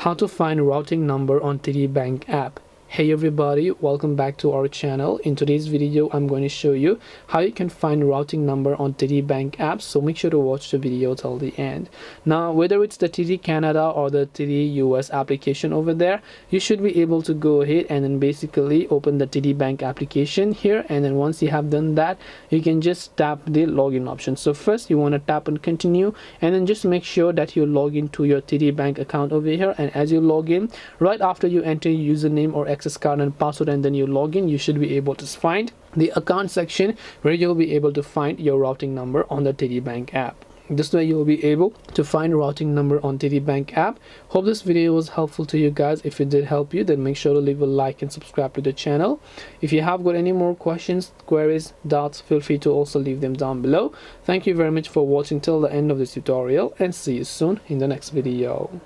How to find routing number on TD Bank app. Hey everybody, welcome back to our channel. In today's video I'm going to show you how you can find routing number on TD Bank app, so make sure to watch the video till the end. Now whether it's the TD Canada or the TD US application over there, you should be able to go ahead and then basically open the TD Bank application here, and then once you have done that, you can just tap the login option. So first you want to tap on continue, and then just make sure that you log into your TD Bank account over here. And as you log in, right after you enter your username or access card and password and then you log in, you should be able to find the account section where you'll be able to find your routing number on the TD Bank app. This way you'll be able to find routing number on TD Bank app. Hope this video was helpful to you guys. If it did help you, then make sure to leave a like and subscribe to the channel. If you have got any more questions, queries, doubts, feel free to also leave them down below. Thank you very much for watching till the end of this tutorial, and see you soon in the next video.